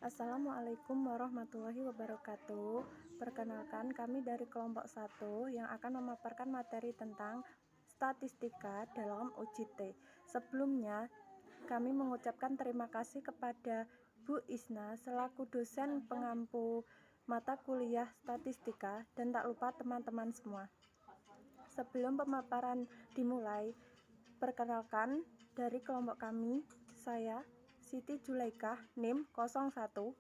Assalamualaikum warahmatullahi wabarakatuh. Perkenalkan, kami dari kelompok 1 yang akan memaparkan materi tentang statistika dalam UJT. Sebelumnya, kami mengucapkan terima kasih kepada Bu Isna selaku dosen pengampu mata kuliah statistika dan tak lupa teman-teman semua. Sebelum pemaparan dimulai, perkenalkan dari kelompok kami, saya Siti Julaikah, NIM 01.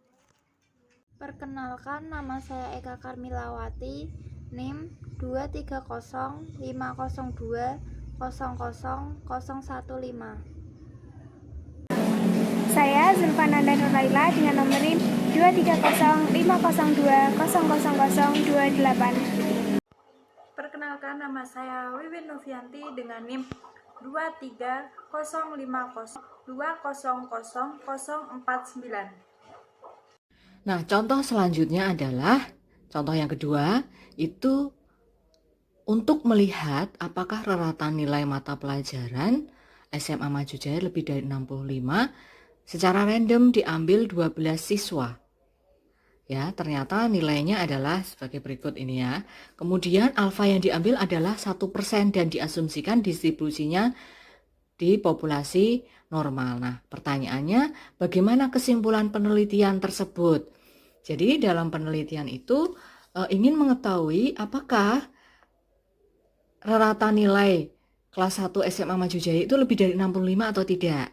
Perkenalkan, nama saya Eka Karmilawati, NIM 2305002000015. Saya Zulfananda Nurlaila dengan nomor NIM 23050020028. Perkenalkan, nama saya Wiwin Novianti dengan NIM 23050200049. Nah, contoh selanjutnya adalah contoh yang kedua, itu untuk melihat apakah rata nilai mata pelajaran SMA Maju Jaya lebih dari 65 secara random diambil 12 siswa. Ya, ternyata nilainya adalah sebagai berikut ini ya. Kemudian alfa yang diambil adalah 1% dan diasumsikan distribusinya di populasi normal. Nah, pertanyaannya bagaimana kesimpulan penelitian tersebut? Jadi dalam penelitian itu ingin mengetahui apakah rata nilai kelas 1 SMA Maju Jaya itu lebih dari 65 atau tidak.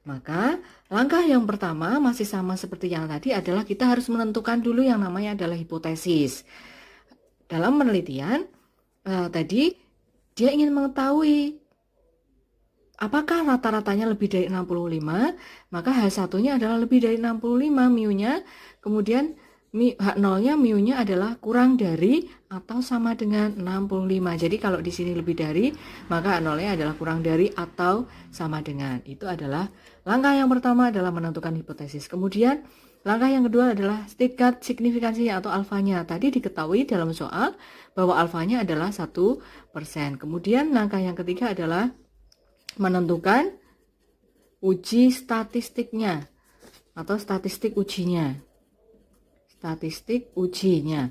Maka langkah yang pertama masih sama seperti yang tadi adalah kita harus menentukan dulu yang namanya adalah hipotesis. Dalam penelitian tadi dia ingin mengetahui apakah rata-ratanya lebih dari 65, maka H1-nya adalah lebih dari 65 mu-nya, kemudian H0-nya mu-nya adalah kurang dari atau sama dengan 65. Jadi kalau di sini lebih dari, maka H0-nya adalah kurang dari atau sama dengan. Itu adalah langkah yang pertama adalah menentukan hipotesis. Kemudian langkah yang kedua adalah tingkat signifikansinya atau alfanya. Tadi diketahui dalam soal bahwa alfanya adalah 1%. Kemudian langkah yang ketiga adalah menentukan uji statistiknya atau statistik ujinya. Statistik ujinya.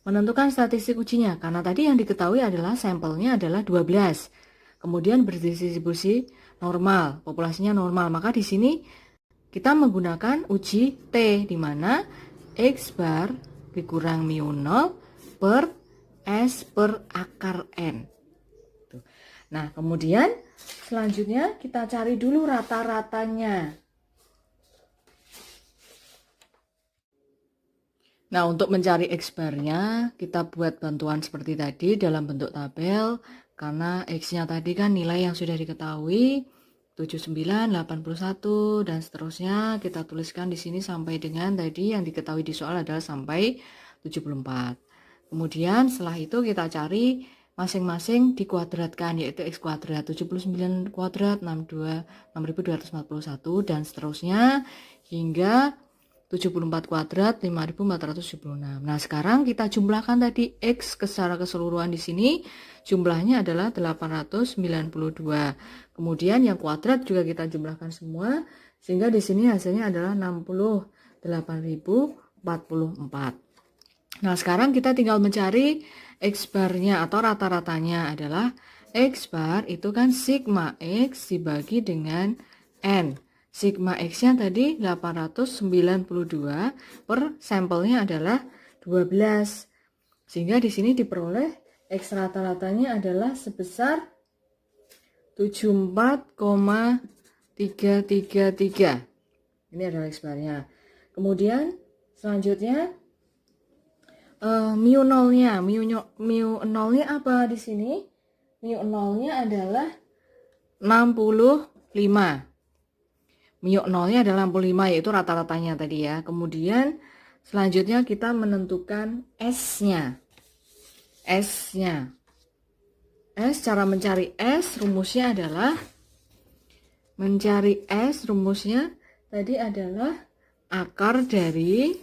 Menentukan statistik ujinya karena tadi yang diketahui adalah sampelnya adalah 12. Kemudian berdistribusi normal, populasinya normal. Maka di sini kita menggunakan uji T di mana X bar dikurang mu 0 per S per akar N. Nah, kemudian selanjutnya kita cari dulu rata-ratanya. Nah, untuk mencari X-bar-nya, kita buat bantuan seperti tadi dalam bentuk tabel. Karena X-nya tadi kan nilai yang sudah diketahui, 79, 81, dan seterusnya. Kita tuliskan di sini sampai dengan tadi yang diketahui di soal adalah sampai 74. Kemudian setelah itu kita cari masing-masing dikuadratkan, yaitu X kuadrat 79 kuadrat 6241 dan seterusnya hingga 74 kuadrat 5476. Nah, sekarang kita jumlahkan tadi X secara keseluruhan di sini jumlahnya adalah 892. Kemudian yang kuadrat juga kita jumlahkan semua sehingga di sini hasilnya adalah 68.044. Nah, sekarang kita tinggal mencari X barnya atau rata-ratanya adalah X bar itu kan sigma X dibagi dengan N. Sigma X-nya tadi 892 per sampelnya adalah 12. Sehingga di sini diperoleh X rata-ratanya adalah sebesar 74,333. Ini adalah X barnya. Kemudian selanjutnya mu nolnya apa di sini? Mu nolnya adalah 65. Mu nolnya adalah 65 yaitu rata-ratanya tadi ya. Kemudian selanjutnya kita menentukan S-nya. Cara mencari S rumusnya adalah tadi adalah akar dari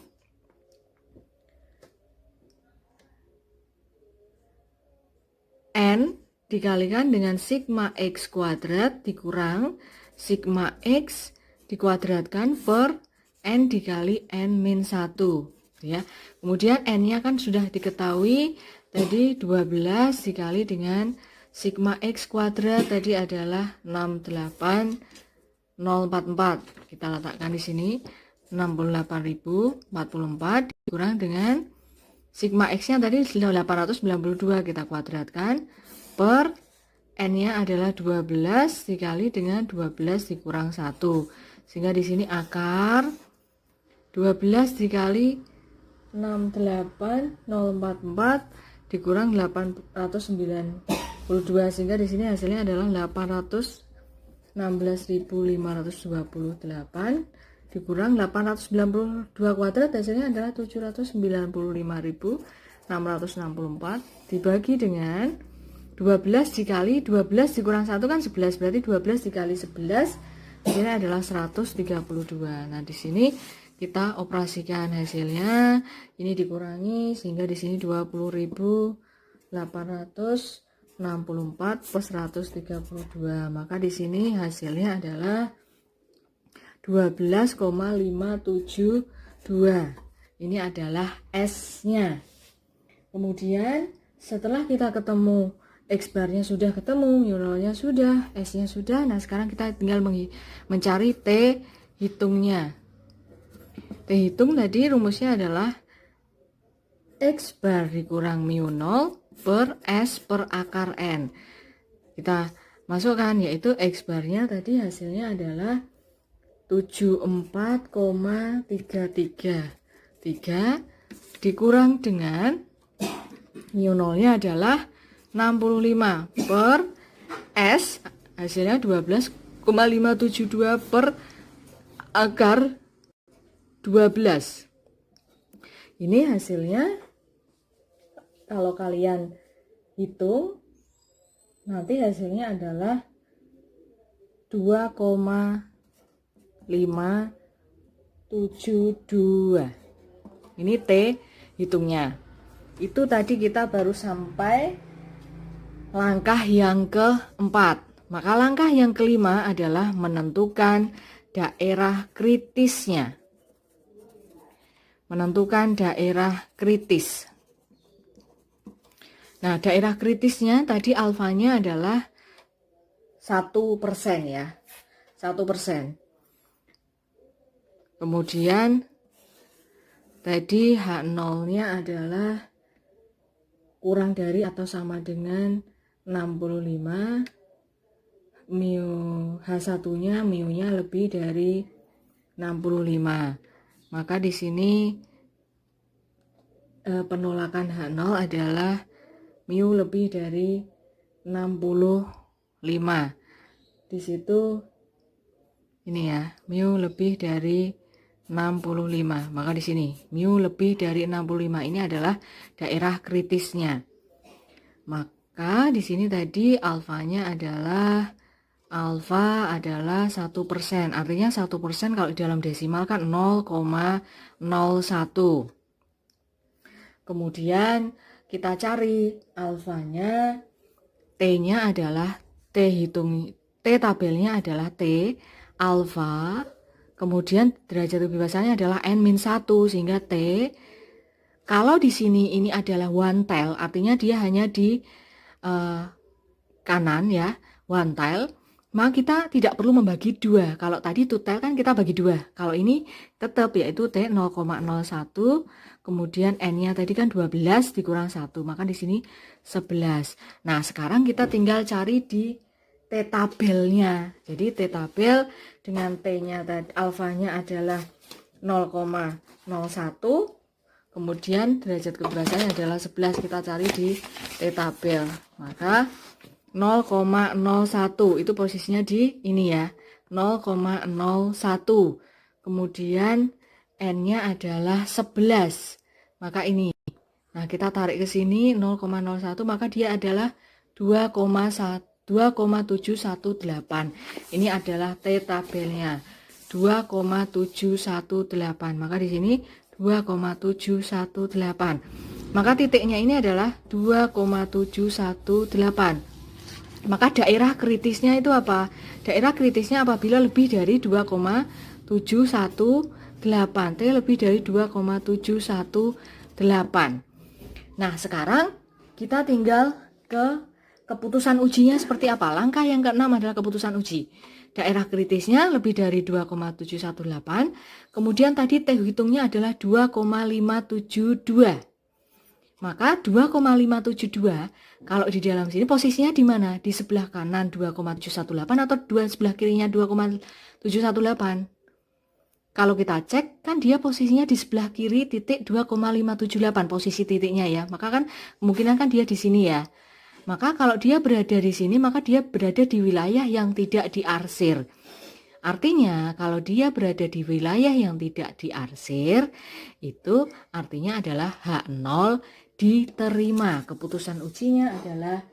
N dikalikan dengan sigma X kuadrat dikurang sigma X dikuadratkan per N dikali N-1 ya. Kemudian N-nya kan sudah diketahui tadi 12 dikali dengan sigma X kuadrat tadi adalah 68044. Kita letakkan di sini 68.044 dikurang dengan sigma X-nya tadi 892 kita kuadratkan per N-nya adalah 12 dikali dengan 12 dikurang 1. Sehingga di sini akar 12 dikali 68044 dikurang 892 sehingga di sini hasilnya adalah 816.528 dikurang 892 kuadrat hasilnya adalah 795.664 dibagi dengan 12 dikali 12 dikurang 1 kan 11 berarti 12 dikali 11 ini adalah 132. Nah, di sini kita operasikan hasilnya ini dikurangi sehingga di sini 20.864 plus 132. Maka di sini hasilnya adalah 12,572. Ini adalah S-nya. Kemudian setelah kita ketemu X barnya sudah ketemu, mu0-nya sudah, S-nya sudah. Nah, sekarang kita tinggal mencari T hitungnya. T hitung tadi rumusnya adalah X bar dikurang mu0 per S per akar N. Kita masukkan yaitu X barnya tadi hasilnya adalah 74,33. 3 dikurang dengan mu0-nya adalah 65 per S hasilnya 12,572 per akar 12. Ini hasilnya kalau kalian hitung nanti hasilnya adalah 2,572. Ini T hitungnya. Itu tadi kita baru sampai langkah yang keempat. Maka langkah yang kelima adalah menentukan daerah kritisnya. Menentukan daerah kritis. Nah, daerah kritisnya tadi alfanya adalah 1% ya. 1%. Kemudian tadi H0-nya adalah kurang dari atau sama dengan 65, H1-nya mu-nya lebih dari 65. Maka di sini penolakan H0 adalah mu lebih dari 65. Di situ ini ya, mu lebih dari 65. Maka di sini mu lebih dari 65 ini adalah daerah kritisnya. Maka di sini tadi alfanya adalah 1%. Artinya 1% kalau di dalam desimal kan 0,01. Kemudian kita cari alfanya, T-nya adalah T tabelnya adalah T alfa. Kemudian derajat kebebasannya adalah N-1 sehingga T kalau di sini ini adalah one tile, artinya dia hanya di kanan ya, one tile, maka kita tidak perlu membagi 2. Kalau tadi two tile kan kita bagi 2. Kalau ini tetap yaitu T 0,01, kemudian N-nya tadi kan 12 dikurang 1, maka di sini 11. Nah, sekarang kita tinggal cari di T tabelnya. Jadi T tabel dengan T-nya tadi alfanya adalah 0,01. Kemudian derajat kebebasannya adalah 11, kita cari di T tabel. Maka 0,01 itu posisinya di ini ya, 0,01. Kemudian N-nya adalah 11. Maka ini. Nah, kita tarik ke sini 0,01, maka dia adalah 2,718. Ini adalah T tabelnya. 2,718. Maka di sini 2,718. Maka titiknya ini adalah 2,718. Maka daerah kritisnya itu apa? Daerah kritisnya apabila lebih dari 2,718. T lebih dari 2,718. Nah, sekarang kita tinggal ke keputusan ujinya seperti apa. Langkah yang keenam adalah keputusan uji. Daerah kritisnya lebih dari 2,718. Kemudian tadi T hitungnya adalah 2,572. Maka 2,572 kalau di dalam sini posisinya di mana? Di sebelah kanan 2,718 atau sebelah kirinya 2,718. Kalau kita cek kan dia posisinya di sebelah kiri titik 2,578 posisi titiknya ya. Maka kan kemungkinan kan dia di sini ya. Maka kalau dia berada di sini maka dia berada di wilayah yang tidak diarsir. Artinya kalau dia berada di wilayah yang tidak diarsir itu artinya adalah H0 diterima. Keputusan ujinya adalah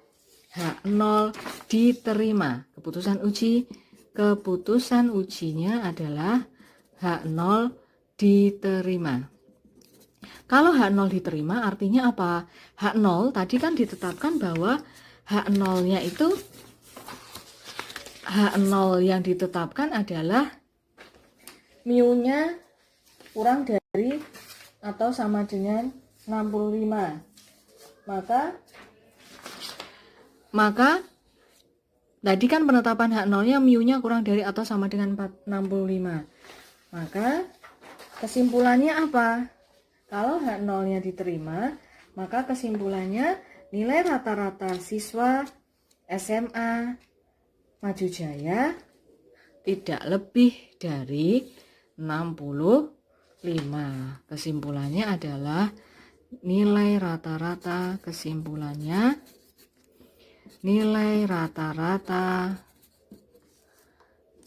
H0 diterima. Keputusan ujinya adalah H0 diterima. Kalau H0 diterima artinya apa? H0 tadi kan ditetapkan bahwa H0-nya itu H0 yang ditetapkan adalah mu-nya kurang dari atau sama dengan 65. Maka tadi kan penetapan H0-nya mu-nya kurang dari atau sama dengan 65. Maka kesimpulannya apa? Kalau H0-nya diterima, maka kesimpulannya nilai rata-rata siswa SMA Maju Jaya tidak lebih dari 65. Kesimpulannya adalah nilai rata-rata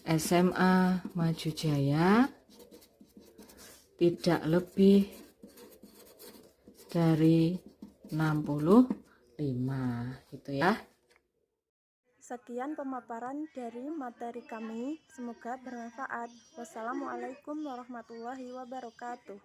SMA Maju Jaya tidak lebih dari 65 gitu ya. Sekian pemaparan dari materi kami, semoga bermanfaat. Wassalamualaikum warahmatullahi wabarakatuh.